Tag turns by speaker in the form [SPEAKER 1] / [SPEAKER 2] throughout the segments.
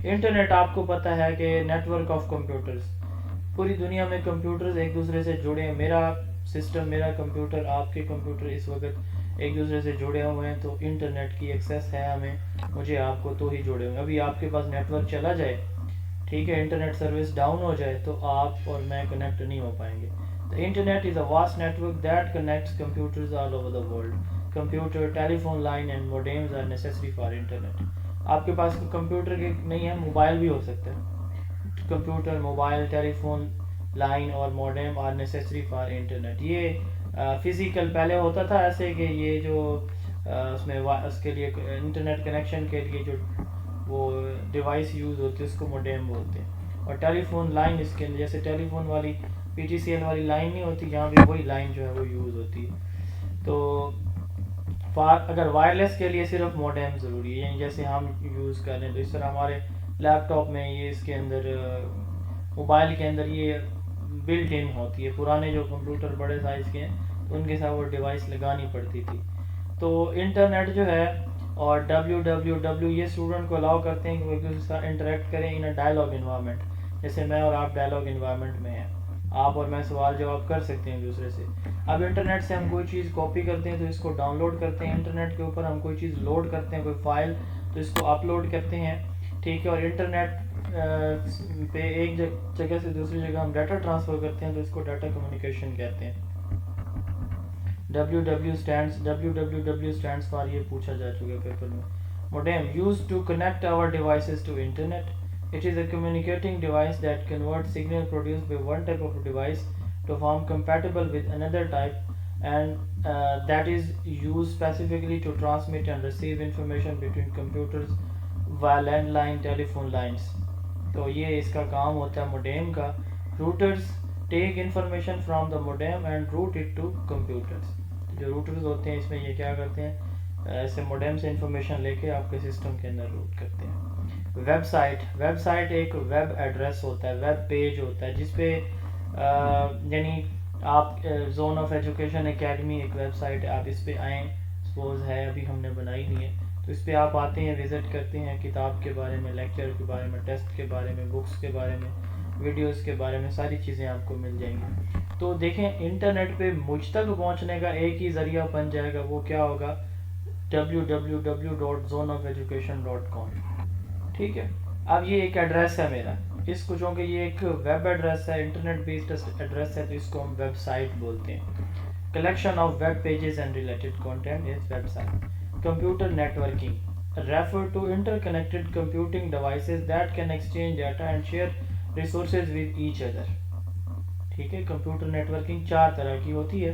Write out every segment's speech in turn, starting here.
[SPEAKER 1] Internet آپ کو پتہ ہے کہ نیٹورک آف کمپیوٹرز، پوری دنیا میں کمپیوٹرز ایک دوسرے سے جڑے ہیں. میرا سسٹم، میرا کمپیوٹر، آپ کے کمپیوٹر اس وقت ایک دوسرے سے جڑے ہوئے ہیں. تو انٹرنیٹ کی ایکسیس ہے ہمیں، مجھے آپ کو، تو ہی جڑے ہوئے ہیں. ابھی آپ کے پاس نیٹورک چلا جائے، ٹھیک ہے، انٹرنیٹ سروس ڈاؤن ہو جائے تو آپ اور میں کنیکٹ نہیں ہو پائیں گے. The internet is a vast network that connects computers all over the world. Computer, telephone line and modems are necessary for internet. آپ کے پاس کمپیوٹر کے نہیں ہے، موبائل بھی ہو سکتا ہے. کمپیوٹر، موبائل، ٹیلی فون لائن اور modem are necessary for internet. یہ فزیکل پہلے ہوتا تھا ایسے کہ یہ جو اس میں اس کے لیے انٹرنیٹ کنیکشن کے لیے جو وہ ڈیوائس یوز ہوتی ہے اس کو موڈیم بولتے ہیں. اور ٹیلی فون لائن اس کے جیسے ٹیلی فون والی پی ٹی سی ایل والی لائن نہیں ہوتی، یہاں بھی وہی لائن جو ہے وہ یوز ہوتی ہے. تو اگر وائرلیس کے لیے صرف موڈیم ضروری ہے، یعنی جیسے ہم یوز کر رہے ہیں تو اس طرح ہمارے لیپ ٹاپ میں یہ اس کے اندر موبائل کے اندر یہ بلٹ ان ہوتی ہے. پرانے جو کمپیوٹر بڑے سائز کے ہیں تو ان کے ساتھ وہ ڈیوائس لگانی پڑتی تھی. تو انٹرنیٹ جو ہے اور www یہ اسٹوڈنٹ کو الاؤ کرتے ہیں کہ وہ ایک دوسرے کے ساتھ انٹریکٹ کریں ان اے ڈائلاگ انوائرمنٹ. جیسے میں اور آپ ڈائلاگ انوائرمنٹ میں ہیں، آپ اور میں سوال جواب کر سکتے ہیں ایک دوسرے سے. اب انٹرنیٹ سے ہم کوئی چیز کاپی کرتے ہیں تو اس کو ڈاؤن لوڈ کرتے ہیں. انٹرنیٹ کے اوپر ہم کوئی چیز لوڈ کرتے ہیں، کوئی فائل، تو اس کو اپلوڈ کرتے ہیں، ٹھیک ہے. اور انٹرنیٹ پہ ایک جگہ سے دوسری جگہ ہم ڈیٹا ٹرانسفر کرتے ہیں تو اس کو ڈیٹا کمیونیکیشن کہتے ہیں. www stands for یہ پوچھا جا چکا ہے پیپر میں. modem used to connect our devices to internet. It is a communicating device that converts signal produced by one type of device to form compatible with another type, and that is used specifically to transmit and receive information between computers via landline telephone lines. تو یہ اس کا کام ہوتا ہے modem کا. routers take information from the modem and route it to computers. جو routers ہوتے ہیں اس میں یہ کیا کرتے ہیں، ایسے موڈیم سے انفارمیشن لے کے آپ کے سسٹم کے اندر روٹ کرتے ہیں. ویب سائٹ ایک ویب ایڈریس ہوتا ہے، ویب پیج ہوتا ہے جس پہ یعنی آپ زون آف ایجوکیشن اکیڈمی ایک ویب سائٹ ہے، آپ اس پہ آئیں، سپوز ہے ابھی ہم نے بنائی نہیں ہے تو اس پہ آپ آتے ہیں، وزٹ کرتے ہیں، کتاب کے بارے میں، لیکچر کے بارے میں، ٹیسٹ کے بارے میں، بکس کے بارے میں، ویڈیوز کے بارے میں، ساری چیزیں آپ کو مل جائیں گی. تو دیکھیں انٹرنیٹ پہ مجھ تک پہنچنے کا ایک ہی ذریعہ بن جائے گا، وہ کیا ہوگا، www.zoneofeducation.com. ٹھیک ہے. اب یہ ایک ایڈریس ہے میرا، اس کو چونکہ یہ ایک ویب ایڈریس ہے، انٹرنیٹ بیسڈ ایڈریس ہے، تو اس کو ہم ویب سائٹ بولتے ہیں. Collection of web pages and related content is web site. Computer networking refer to interconnected computing devices that can exchange data and share resources with each other. ٹھیک ہے. Computer networking 4 طرح کی ہوتی ہے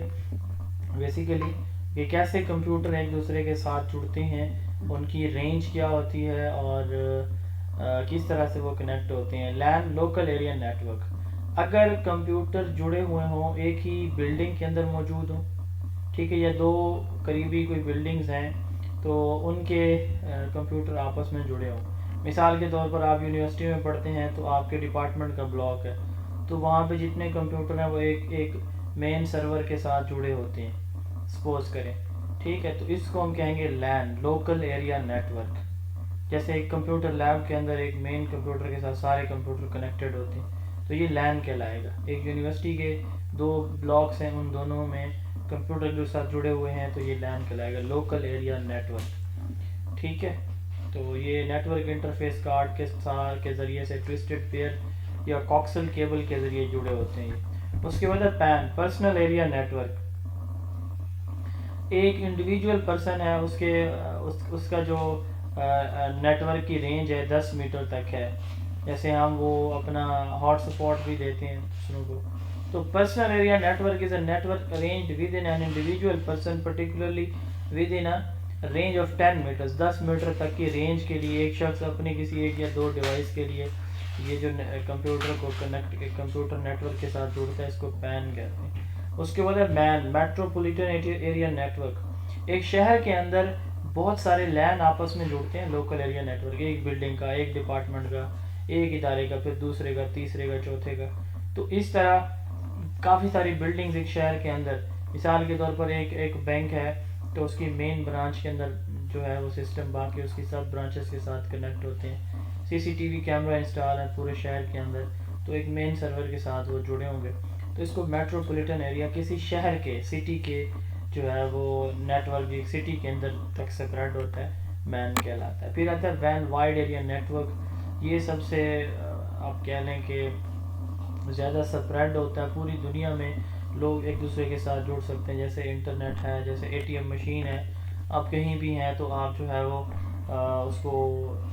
[SPEAKER 1] basically, کہ کیسے کمپیوٹر ایک دوسرے کے ساتھ جڑتے ہیں، ان کی رینج کیا ہوتی ہے اور کس طرح سے وہ کنیکٹ ہوتے ہیں. لین لوکل ایریا نیٹورک، اگر کمپیوٹر جڑے ہوئے ہوں، ایک ہی بلڈنگ کے اندر موجود ہوں، ٹھیک ہے، یا دو قریبی کوئی بلڈنگز ہیں تو ان کے کمپیوٹر آپس میں جڑے ہوں. مثال کے طور پر آپ یونیورسٹی میں پڑھتے ہیں تو آپ کے ڈپارٹمنٹ کا بلاک ہے تو وہاں پہ جتنے کمپیوٹر ہیں وہ ایک مین سرور کے ساتھ جڑے ہوتے ہیں، سپوز کریں، ٹھیک ہے. تو اس کو ہم کہیں گے لین لوکل ایریا نیٹورک. جیسے ایک کمپیوٹر لیب کے اندر ایک مین کمپیوٹر کے ساتھ سارے کمپیوٹر کنیکٹڈ ہوتے ہیں تو یہ لین کہلائے گا. ایک یونیورسٹی کے 2 بلاکس ہیں، ان دونوں میں کمپیوٹر کے ساتھ جڑے ہوئے ہیں تو یہ لین کہلائے گا، لوکل ایریا نیٹورک. ٹھیک ہے. تو یہ نیٹورک انٹرفیس کارڈ کے ذریعے سے ٹوسٹڈ پیئر یا کوکسل کیبل کے ذریعے جڑے ہوتے ہیں. اس کے بعد پین پرسنل ایریا نیٹورک. ایک انڈیویجول پرسن ہے، اس کا جو نیٹورک کی رینج ہے 10 میٹر تک ہے. جیسے ہم وہ اپنا ہاٹ سپاٹ بھی دیتے ہیں دوسروں کو. تو personal area network is a network arranged with in an individual person particularly with in a range of 10 matters. 10 metre تک کی رینج کے لیے ایک شخص اپنے کسی ایک یا 2 ڈیوائس کے لیے یہ جو کمپیوٹر کو کمپیوٹر نیٹورک کے ساتھ جڑتا ہے اس کو پین کہتے ہیں. اس کے بعد ہے مین میٹروپولیٹن ایریا نیٹورک. ایک شہر کے اندر بہت سارے لین آپس میں جڑتے ہیں، لوکل ایریا نیٹورک، ایک بلڈنگ کا، ایک ڈپارٹمنٹ کا، ایک ادارے کا، پھر دوسرے کا، تیسرے کا، چوتھے کا. تو اس طرح کافی ساری بلڈنگز ایک شہر کے اندر. مثال کے طور پر ایک بینک ہے تو اس کی مین برانچ کے اندر جو ہے وہ سسٹم باقی اس کی سب برانچز کے ساتھ کنیکٹ ہوتے ہیں. CCTV کیمرہ انسٹال ہے پورے شہر کے اندر، تو ایک مین سرور کے ساتھ وہ جڑے ہوں گے، تو اس کو میٹروپولیٹن ایریا، کسی شہر کے سٹی کے جو ہے وہ نیٹ ورک ایک سٹی کے اندر تک سپریڈ ہوتا ہے، مین کہلاتا ہے. پھر آتا ہے when wide area net work, یہ سب سے آپ کہہ لیں کہ زیادہ سپریڈ ہوتا ہے، پوری دنیا میں لوگ ایک دوسرے کے ساتھ جڑ سکتے ہیں، جیسے انٹرنیٹ ہے، جیسے ATM مشین ہے، آپ کہیں بھی ہیں تو آپ جو ہے وہ اس کو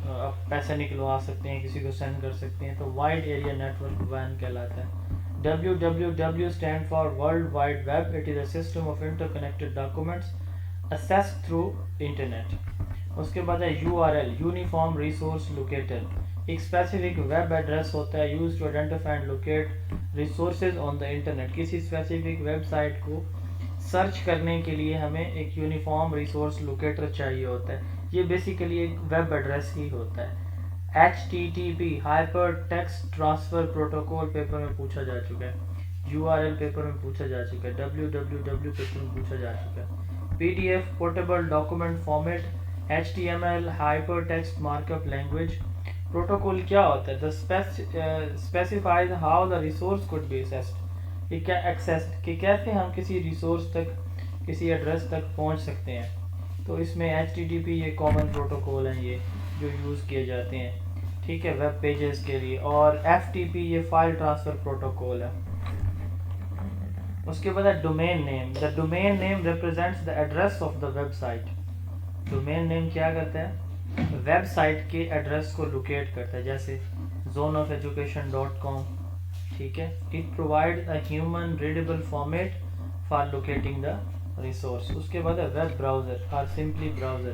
[SPEAKER 1] آپ پیسے نکلوا سکتے ہیں، کسی کو سینڈ کر سکتے ہیں، تو wide area net work when کہلاتا ہے. WWW stand for world wide web. It is a system of inter connected documents accessed through internet. اس کے بعد ہے URL یونیفارم ریسورس لوکیٹر، ایک اسپیسیفک ویب ایڈریس ہوتا ہے use to identify and locate resources on the internet. کسی specific web site کو search کرنے کے لیے ہمیں ایک یونیفارم ریسورس لوکیٹر چاہیے ہوتا ہے. یہ بیسیکلی ایک ویب ایڈریس ہی ہوتا ہے. HTTP hyper text transfer protocol paper میں پوچھا جا چکا ہے، URL پیپر میں پوچھا جا چکا ہے، WWW پیپر میں پوچھا جا چکا ہے. PDF portable document format, HTML hyper text markup language. Protocol کیا ہوتا ہے؟ specifies how the resource could be accessed کہ کیسے ہم کسی ریسورس تک، کسی ایڈریس تک پہنچ سکتے ہیں. تو اس میں HTTP یہ کامن پروٹوکول ہیں یہ جو یوز کیے جاتے ہیں، ٹھیک ہے، ویب پیجز کے لیے. اور FTP یہ فائل ٹرانسفر پروٹوکول ہے. اس کے بعد ہے domain name. The domain name represents the address of the website. Domain name کیا کرتا ہے؟ ویب سائٹ کے ایڈریس کو لوکیٹ کرتا ہے، جیسے zoneofeducation.com، ٹھیک ہے. It provide a human readable format for locating the resource. اس کے بعد ہے ویب براؤزر اور simply browser.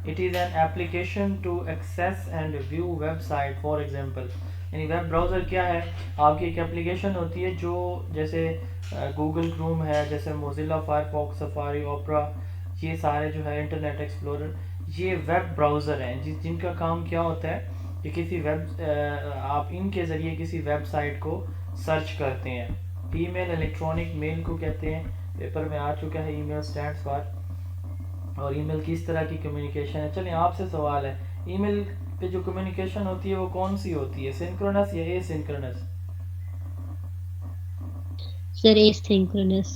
[SPEAKER 1] It is an application to access and view website. For example یعنی ویب براؤزر کیا ہے؟ آپ کی ایک اپلیکیشن ہوتی ہے جو جیسے گوگل کروم ہے، جیسے موزیلا فائر فاکس، سفاری، اوپرا، یہ سارے جو ہے انٹرنیٹ ایکسپلورر، یہ ویب براؤزر ہیں جن کا کام کیا ہوتا ہے کہ کسی آپ ان کے ذریعے کسی ویب سائٹ کو سرچ کرتے ہیں. ای میل الیکٹرانک میل کو کہتے ہیں، پیپر میں آ چکا ہے. ای میل اسٹینڈس فار، اور ای میل کس طرح کی کمیونیکیشن ہے. چلیں آپ سے سوال ہے، ای میل پہ جو کمیونیکیشن ہوتی ہے وہ کون سی ہوتی ہے، سنکرونس یا اے synchronous?
[SPEAKER 2] Sir asynchronous.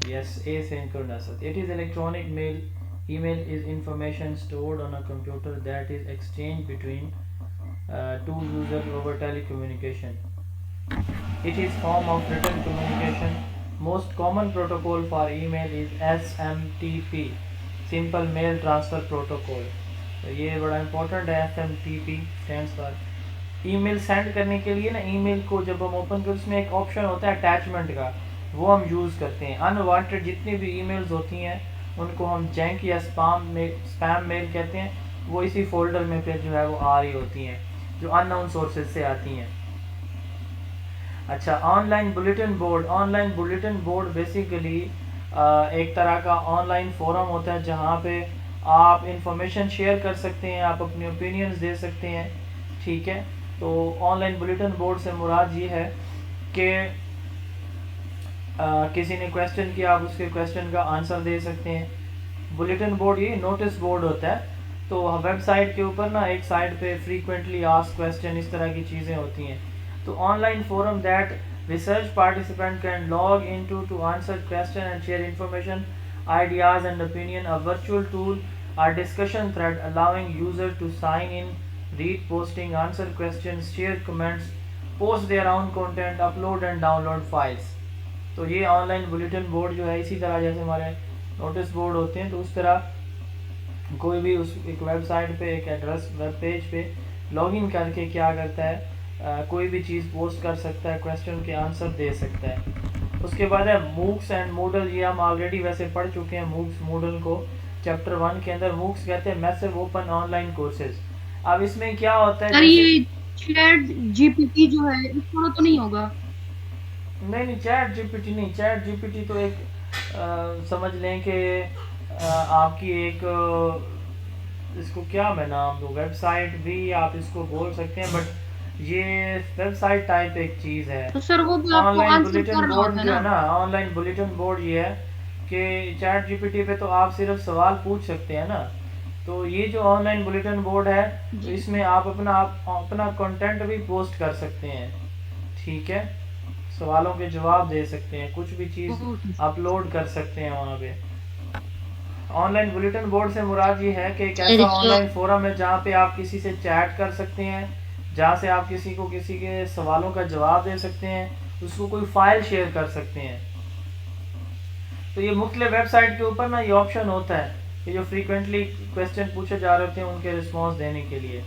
[SPEAKER 1] Yes, asynchronous. It is electronic mail. Email is information stored on a computer that is exchanged between two users over telecommunication. It is form of written communication. Most common protocol for email is SMTP, Simple Mail Transfer Protocol. یہ بڑا important ہے. SMTP stands for E mile send کرنے کے لیے نا، ای میل کو جب ہم اوپن کریں اس میں ایک آپشن ہوتا ہے اٹیچمنٹ کا، وہ ہم یوز کرتے ہیں. انوانٹیڈ جتنی بھی ای میلز ہوتی ہیں ان کو ہم جنک یا اسپیم میل کہتے ہیں، وہ اسی فولڈر میں پھر جو ہے وہ آ رہی ہوتی ہیں جو ان نون سورسز سے آتی ہیں. اچھا، on line bulletin board. On line bulletin board basically ایک طرح کا آن لائن فورم ہوتا ہے جہاں پہ آپ انفارمیشن شیئر کر سکتے ہیں، آپ اپنی اوپینینز دے سکتے ہیں، ٹھیک ہے. تو آن لائن بلیٹن بورڈ سے مراد یہ ہے کہ کسی نے کویسچن کیا، آپ اس کے کویسچن کا آنسر دے سکتے ہیں. بلیٹن بورڈ یہ نوٹس بورڈ ہوتا ہے. تو ویب سائٹ کے اوپر نا ایک سائٹ پہ فریکوینٹلی آسک کویسچن، اس طرح کی چیزیں ہوتی ہیں. تو on line forum that research participant can log in to answer question and share information, ideas and opinion. A virtual tool or discussion thread allowing user to sign in, read posting, answer questions, share comments, post their own content, upload and download files. تو یہ on line bulletin board جو ہے اسی طرح جیسے ہمارے notice board ہوتے ہیں، تو اس طرح کوئی بھی اس ایک ویب سائٹ پہ ایک ایڈریس ویب پیج پہ لاگ ان کر کے کیا کرتا ہے، کوئی بھی چیز پوسٹ کر سکتا ہے، کویسچن کے آنسر دے سکتا ہے. اس کے بعد ہے موکس اینڈ موڈل. یہ ہم آلریڈی ویسے پڑھ چکے ہیں موکس موڈل کو چیپٹر 1 کے اندر. موکس کہتے ہیں میسو اوپن آن لائن کورسز. اب اس میں کیا ہوتا ہے،
[SPEAKER 3] سر یہ چیٹ جی پی ٹی جو ہے اس طرح تو نہیں ہوگا؟
[SPEAKER 1] نہیں چیٹ جی پی ٹی نہیں. چیٹ جی پی ٹی تو ایک سمجھ لیں کہ آپ کی ایک اس کو کیا میں نام دوں، ویب سائٹ بھی آپ اس کو بول سکتے ہیں، بٹ یہ ویب سائٹ ٹائپ ایک چیز ہے.
[SPEAKER 3] تو سر وہ بھی آپ
[SPEAKER 1] آن
[SPEAKER 3] کو
[SPEAKER 1] لائن
[SPEAKER 3] آنسر
[SPEAKER 1] بلیٹن
[SPEAKER 3] کرنا
[SPEAKER 1] بورڈ
[SPEAKER 3] ہوتا ہے
[SPEAKER 1] جو ہے
[SPEAKER 3] نا؟
[SPEAKER 1] نا، آن لائن بلیٹن بورڈ یہ ہے کہ چیٹ جی پی ٹی پہ تو آپ صرف سوال پوچھ سکتے ہیں نا، تو یہ جو آن لائن بلیٹن بورڈ ہے تو اس میں آپ اپنا کنٹینٹ بھی پوسٹ کر سکتے ہیں، ٹھیک ہے، سوالوں کے جواب دے سکتے ہیں، کچھ بھی چیز
[SPEAKER 3] اوکے
[SPEAKER 1] اپلوڈ کر سکتے ہیں وہاں پہ۔ آن لائن بلیٹن بورڈ سے مراد یہ ہے کہ ایک
[SPEAKER 2] سر
[SPEAKER 1] ایسا آن
[SPEAKER 2] جو
[SPEAKER 1] لائن فورم ہے جہاں پہ آپ کسی سے چیٹ کر سکتے ہیں، جہاں سے آپ کسی کے سوالوں کا جواب دے سکتے ہیں، اس کو کوئی فائل شیئر کر سکتے ہیں۔ تو یہ مختلف ویب سائٹ کے اوپر نا یہ آپشن ہوتا ہے کہ جو فریکوینٹلی کویسچن پوچھے جا رہے ہوتے ہیں ان کے رسپانس دینے کے لیے۔